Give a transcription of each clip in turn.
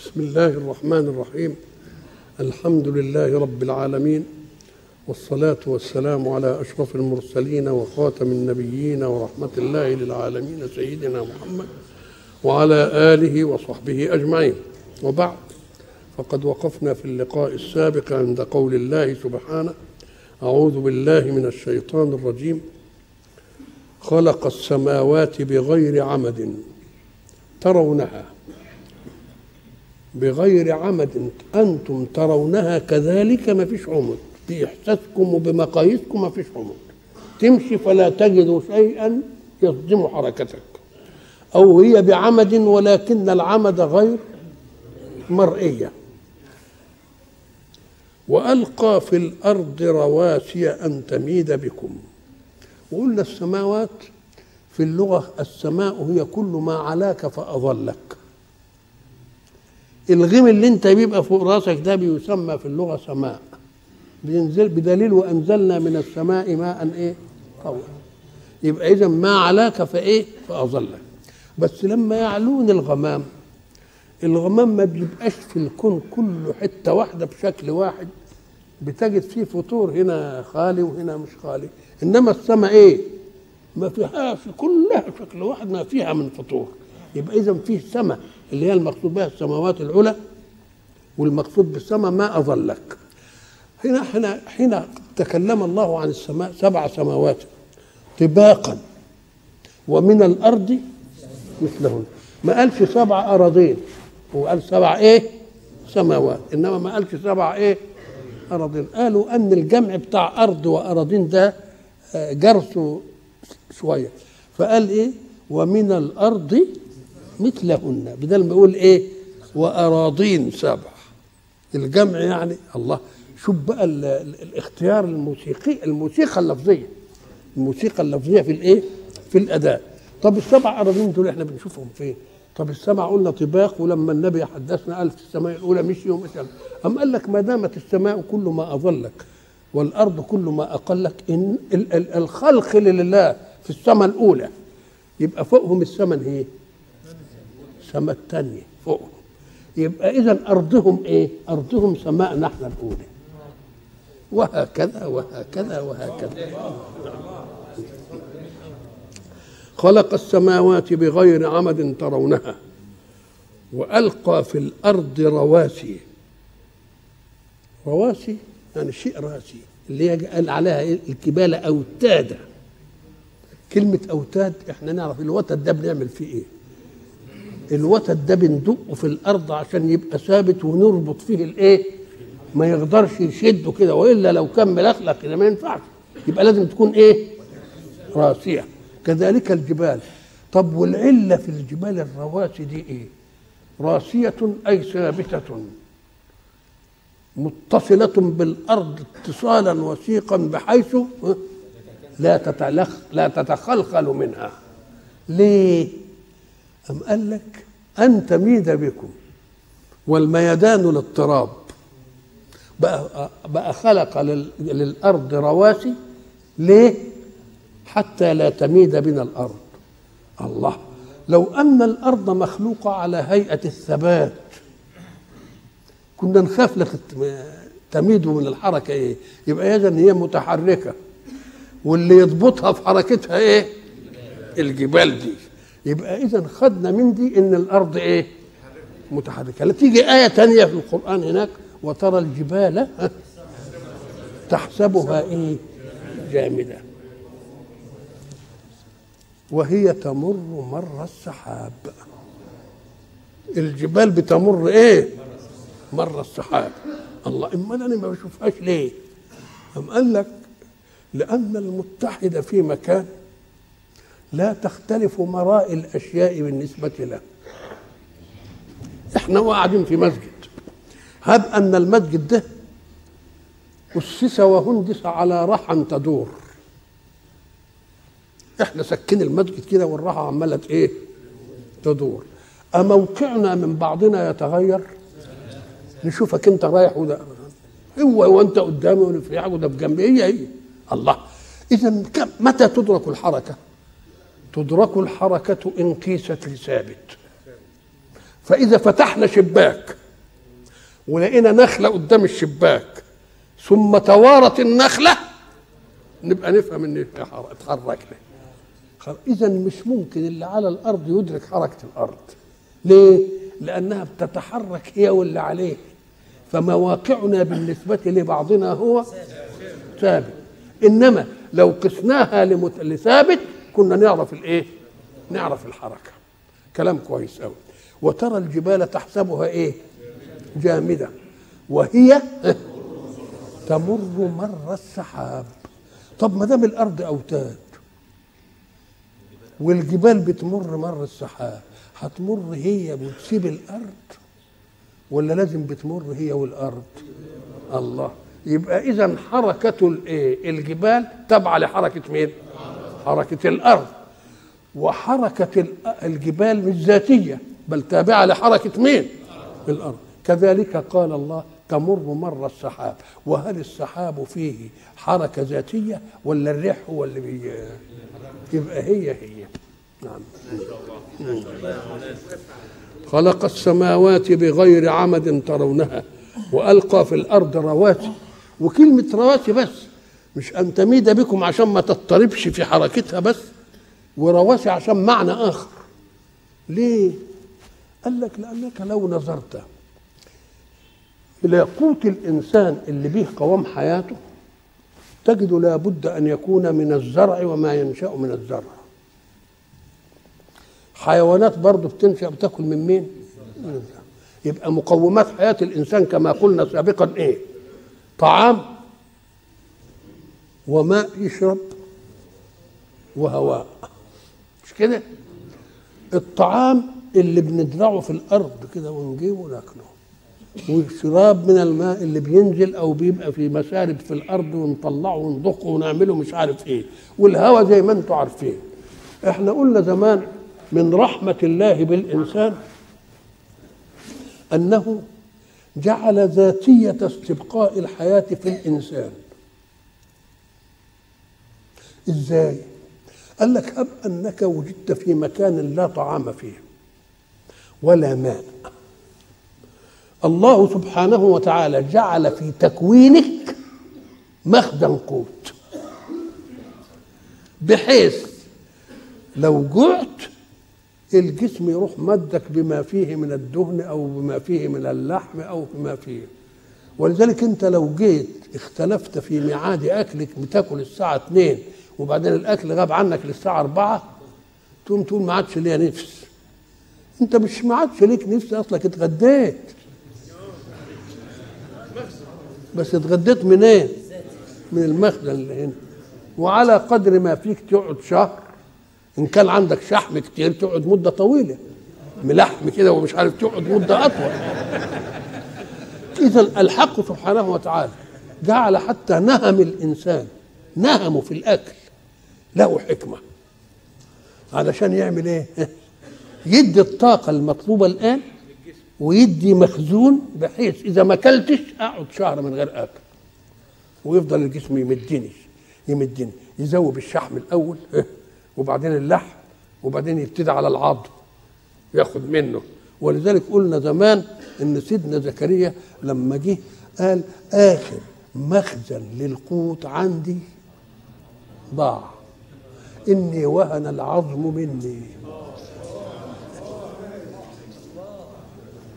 بسم الله الرحمن الرحيم. الحمد لله رب العالمين، والصلاة والسلام على أشرف المرسلين وخاتم النبيين ورحمة الله للعالمين سيدنا محمد وعلى آله وصحبه أجمعين. وبعد، فقد وقفنا في اللقاء السابق عند قول الله سبحانه: أعوذ بالله من الشيطان الرجيم. خلق السماوات بغير عمد ترونها، بغير عمد أنتم ترونها كذلك، ما فيش عمد بإحساسكم وبمقاييسكم، ما فيش عمد تمشي فلا تجد شيئا يصدم حركتك، أو هي بعمد ولكن العمد غير مرئية. وألقى في الأرض رواسي أن تميد بكم. وقلنا السماوات في اللغة، السماء هي كل ما علاك فأظلك. الغيم اللي انت بيبقى فوق راسك ده بيسمى في اللغة سماء، بينزل بدليل وأنزلنا من السماء ماء ايه قوي. يبقى إذا ما علاك فايه فأظلك. بس لما يعلون الغمام، الغمام ما بيبقاش في الكون كله حتة واحدة بشكل واحد، بتجد فيه فطور هنا خالي وهنا مش خالي. إنما السماء ايه ما فيهاش كلها شكل واحد، ما فيها من فطور. يبقى إذا فيه سماء اللي هي المقصود بها السماوات العلى، والمقصود بالسماء ما أظلك. حين تكلم الله عن السماء 7 سماوات طباقا ومن الأرض مثلهن، ما قالش 7 أراضين، هو قال 7 ايه سماوات، إنما ما قالش 7 ايه أراضين. قالوا أن الجمع بتاع أرض وأراضين ده جرسوا شوية، فقال ايه ومن الأرض مثلهن، بدل ما يقول ايه وأراضين 7. الجمع يعني الله. شوف بقى الاختيار الموسيقى اللفظية، الموسيقى اللفظية في الايه في الأداء. طب ال7 أراضين دول احنا بنشوفهم فين؟ طب ال7 قلنا طباق، ولما النبي حدثنا قال في السماء الأولى مشي ومشي. أم قال لك ما دامت السماء كل ما أظلك والأرض كل ما أقلك، إن الخلق لله في السماء الأولى، يبقى فوقهم السماء هي السماء الثانية فوقهم. يبقى إذا أرضهم إيه؟ أرضهم سماء نحن الأولى، وهكذا وهكذا وهكذا. خلق السماوات بغير عمد ترونها، وألقى في الأرض رواسي. رواسي يعني شيء راسي، اللي هي قال عليها الجبال أوتادا. كلمة أوتاد احنا نعرف الوتد ده بنعمل فيه ايه؟ الوتد ده بندقه في الأرض عشان يبقى ثابت ونربط فيه الايه؟ ما يقدرش يشده كده، وإلا لو كان ملخلخ كده ما ينفعش، يبقى لازم تكون ايه؟ راسية. كذلك الجبال. طب والعلة في الجبال الرواسي دي ايه؟ راسية أي ثابتة متصلة بالأرض اتصالا وثيقا بحيث لا تتخلخل منها. ليه؟ أم قال لك أن تميد بكم، والميدان للاضطراب. بقى خلق للأرض رواسي. ليه؟ حتى لا تميد بنا الأرض. الله، لو أن الأرض مخلوقة على هيئة الثبات كنا نخاف لك تميد من الحركة ايه؟ يبقى إذن هي متحركة، واللي يضبطها في حركتها ايه؟ الجبال دي. يبقى إذن خدنا من دي ان الأرض ايه؟ متحركة. لا تيجي آية تانية في القرآن هناك: وترى الجبال تحسبها ايه؟ جامدة وهي تمر مر السحاب. الجبال بتمر ايه؟ مر السحاب. الله، اما انا ما بشوفهاش ليه؟ أم قال لك لأن المتحد في مكان لا تختلف مراء الأشياء بالنسبة له. احنا قاعدين في مسجد، هب أن المسجد ده أسس وهندس على رحى تدور، احنا سكين المسجد كده والرحى عمالة ايه؟ تدور. أموقعنا من بعضنا يتغير؟ نشوفك انت رايح وده هو انت قدامي ونفرح وده بجنبي، هي الله. اذا متى تدرك الحركه؟ تدرك الحركه ان قيست لثابت. فاذا فتحنا شباك ولقينا نخله قدام الشباك ثم توارت النخله، نبقى نفهم ان اتحركنا. اذا مش ممكن اللي على الارض يدرك حركه الارض. ليه؟ لانها بتتحرك هي واللي عليه، فمواقعنا بالنسبه لبعضنا هو ثابت. انما لو قسناها لثابت كنا نعرف الايه؟ نعرف الحركه. كلام كويس قوي. وترى الجبال تحسبها ايه؟ جامده وهي تمر مر السحاب. طب ما دام الارض اوتاد والجبال بتمر مر السحاب، هتمر هي وتسيب الارض ولا لازم بتمر هي والارض؟ الله. يبقى اذا حركه الجبال تابعه لحركه مين؟ حركه الارض. وحركه الجبال مش ذاتيه بل تابعه لحركه مين؟ الارض. كذلك قال الله تمر مر السحاب. وهل السحاب فيه حركه ذاتيه ولا الريح هو اللي يبقى هي نعم. خلق السماوات بغير عمد ترونها والقى في الارض رواسي. وكلمه رواسي بس، مش ان تميد بكم عشان ما تضطربش في حركتها بس، ورواسي عشان معنى اخر. ليه؟ قال لك لانك لو نظرت الى قوت الانسان اللي به قوام حياته تجد لابد ان يكون من الزرع وما ينشا من الزرع. حيوانات برضه بتنشا بتاكل من مين؟ من الزرع. يبقى مقومات حياه الانسان كما قلنا سابقا ايه؟ طعام وماء يشرب وهواء، مش كده؟ الطعام اللي بنزرعه في الارض كده ونجيبه وناكله، والشراب من الماء اللي بينزل او بيبقى في مسارب في الارض ونطلعه ونضخه ونعمله مش عارف ايه، والهواء زي ما انتم عارفين. احنا قلنا زمان من رحمه الله بالانسان انه جعل ذاتيه استبقاء الحياه في الانسان. ازاي؟ قال لك هب انك وجدت في مكان لا طعام فيه ولا ماء، الله سبحانه وتعالى جعل في تكوينك مخزن قوت، بحيث لو جعت الجسم يروح مدك بما فيه من الدهن او بما فيه من اللحم او بما فيه. ولذلك انت لو جيت اختلفت في ميعاد اكلك، بتاكل الساعه 2 وبعدين الاكل غاب عنك للساعه 4، تقوم تقول ما عادش ليا نفس. انت مش ما عادش ليك نفس اصلك اتغديت، بس اتغديت من ايه؟ من المخزن اللي هنا. وعلى قدر ما فيك تقعد شهر، ان كان عندك شحم كتير تقعد مده طويله، ملحم كده ومش عارف تقعد مده اطول. اذا الحق سبحانه وتعالى جعل حتى نهم الانسان، نهمه في الاكل له حكمه، علشان يعمل ايه؟ يدي الطاقه المطلوبه الان ويدي مخزون، بحيث اذا ما اكلتش اقعد شهر من غير اكل ويفضل الجسم يمدني يذوب الشحم الاول وبعدين اللحم وبعدين يبتدي على العظم ياخد منه. ولذلك قلنا زمان ان سيدنا زكريا لما جه قال اخر مخزن للقوت عندي ضاع، اني وهن العظم مني.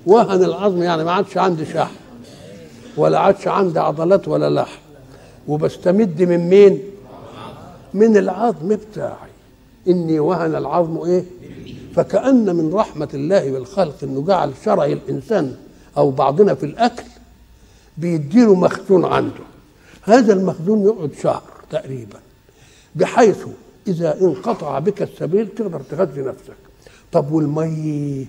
وهن العظم يعني ما عادش عندي شحم ولا عادش عندي عضلات ولا لحم، وبستمد من مين؟ من العظم بتاعي. اني وهن العظم ايه؟ فكأن من رحمة الله بالخلق انه جعل شرع الانسان او بعضنا في الاكل بيديله مخزون عنده. هذا المخزون يقعد شهر تقريبا، بحيث اذا انقطع بك السبيل تقدر تغذي نفسك. طب والمي؟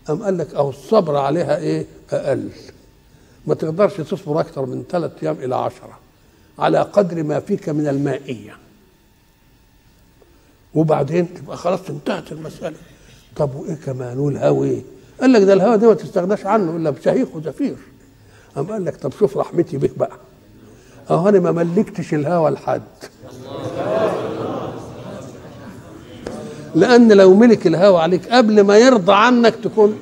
قام قال لك اهو الصبر عليها ايه؟ اقل، ما تقدرش تصبر اكثر من 3 أيام الى 10 على قدر ما فيك من المائيه، وبعدين تبقى خلاص انتهت المساله. طب وايه كمان؟ والهواء ايه؟ قال لك ده الهواء ده ما تستغناش عنه الا بشهيق وزفير. قام قال لك طب شوف رحمتي بك بقى، اهو انا ما ملكتش الهواء لحد، لان لو ملك الهواء عليك قبل ما يرضى عنك تكون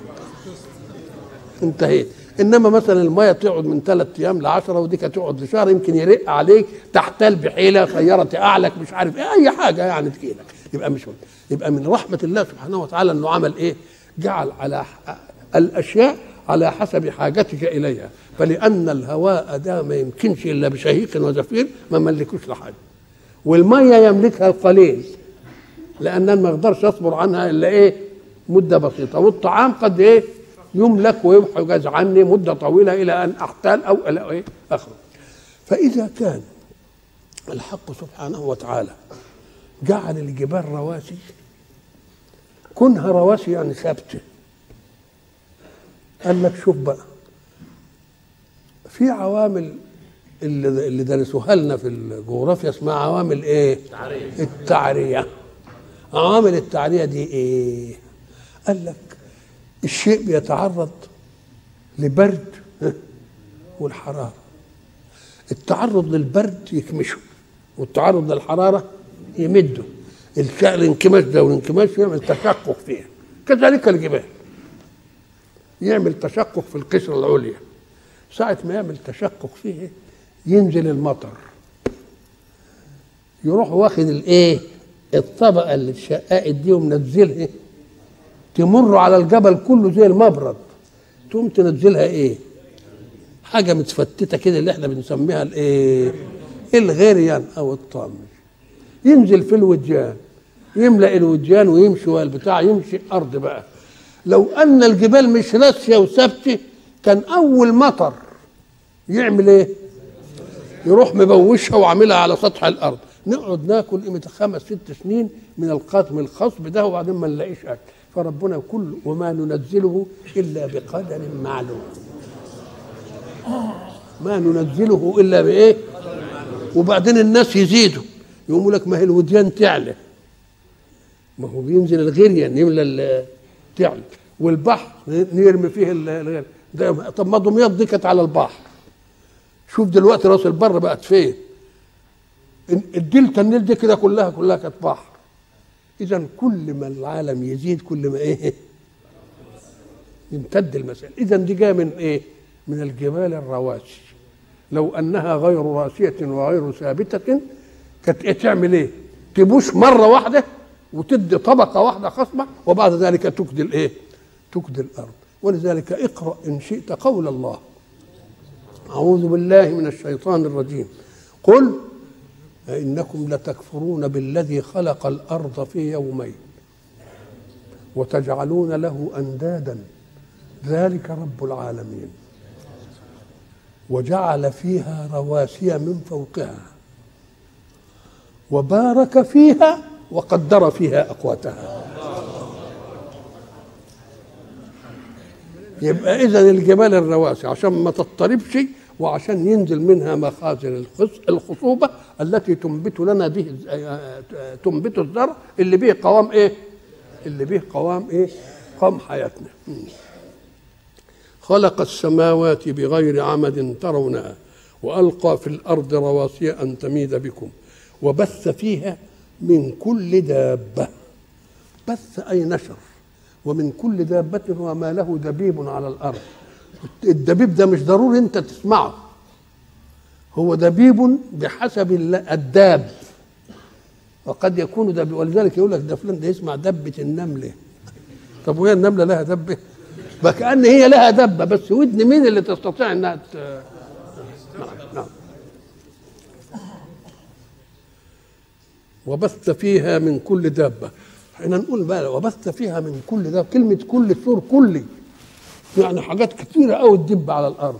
انتهيت. انما مثلا الميه تقعد من 3 ايام ل10 ودي تقعد لشهر، يمكن يرق عليك تحتال بحيله سياره تقعلك مش عارف ايه اي حاجه يعني تجيلك. يبقى من رحمه الله سبحانه وتعالى انه عمل ايه؟ جعل على الاشياء على حسب حاجتك اليها، فلان الهواء ده ما يمكنش الا بشهيق وزفير ما ملكوش لحاجه، والميه يملكها القليل لان ما اقدرش اصبر عنها الا ايه؟ مده بسيطه، والطعام قد ايه؟ يملك ويحجز عني مده طويله الى ان احتال او الى ايه؟ اخره. فاذا كان الحق سبحانه وتعالى جعل الجبال رواسي، كونها رواسي يعني ثابته، قال لك شوف بقى في عوامل اللي درسوها لنا في الجغرافيا اسمها عوامل ايه؟ التعريه. عوامل التعريه دي ايه؟ قال لك الشيء بيتعرض لبرد والحراره، التعرض للبرد يكمشه والتعرض للحراره يمده، الانكماش ده والانكماش يعمل تشقق فيها. كذلك الجبال يعمل تشقق في القشره العليا، ساعه ما يعمل تشقق فيه ينزل المطر، يروح واخد الايه؟ الطبقه اللي اتشققت دي ومنزلها، تمر على الجبل كله زي المبرد، تقوم تنزلها ايه؟ حاجه متفتته كده اللي احنا بنسميها الايه؟ الغريان او الطامج، ينزل في الوديان، يملأ الوديان ويمشي والبتاع يمشي ارض بقى. لو ان الجبال مش راسيه وثابته كان اول مطر يعمل ايه؟ يروح مبوشها وعاملها على سطح الارض، نقعد ناكل قيمه 5 6 سنين من القطم الخصب ده وبعدين ما نلاقيش اكل. فربنا كل وما ننزله الا بقدر معلوم. ما ننزله الا بايه؟ وبعدين الناس يزيدوا يقوموا لك ما هي الوديان تعلى، ما هو بينزل الغريان يملى تعلى، والبحر نرمي فيه الغريان ده. طب ما دمياط دي كانت على البحر، شوف دلوقتي راس البر بقت فين؟ الدلتا النيل دي كده كلها كانت بحر. اذا كل ما العالم يزيد كل ما ايه؟ يمتد المسائل. اذا دي جايه من ايه؟ من الجبال الرواسي. لو انها غير راسيه وغير ثابته كانت ايه تعمل ايه؟ تبوش مره واحده وتدي طبقه واحده خصبه وبعد ذلك تكدي الايه؟ تكدي الارض. ولذلك اقرا ان شئت قول الله: اعوذ بالله من الشيطان الرجيم، قل أئنكم لتكفرون بالذي خلق الأرض في يومين وتجعلون له أندادا ذلك رب العالمين وجعل فيها رواسي من فوقها وبارك فيها وقدر فيها أقواتها. يبقى إذن الجبال الرواسي عشان ما تضطربش وعشان ينزل منها مخازن الخصوبة التي تنبت لنا به تنبت الزرع اللي به قوام ايه؟ اللي به قوام ايه؟ قوام حياتنا. خلق السماوات بغير عمد ترونها وألقى في الأرض رواسي أن تميد بكم وبث فيها من كل دابة. بث أي نشر، ومن كل دابة وما له دبيب على الأرض. الدبيب ده مش ضروري انت تسمعه، هو دبيب بحسب الداب، وقد يكون دبيب. ولذلك يقول لك ده فلان ده يسمع دبة النملة. طب وهي النملة لها دبة؟ فكأن هي لها دبة، بس ودن مين اللي تستطيع انها نعم. وبث فيها من كل دابة. احنا نقول بقى وبث فيها من كل دابة، كلمة كل السور كلي يعني حاجات كتيرة قوي تدب على الأرض.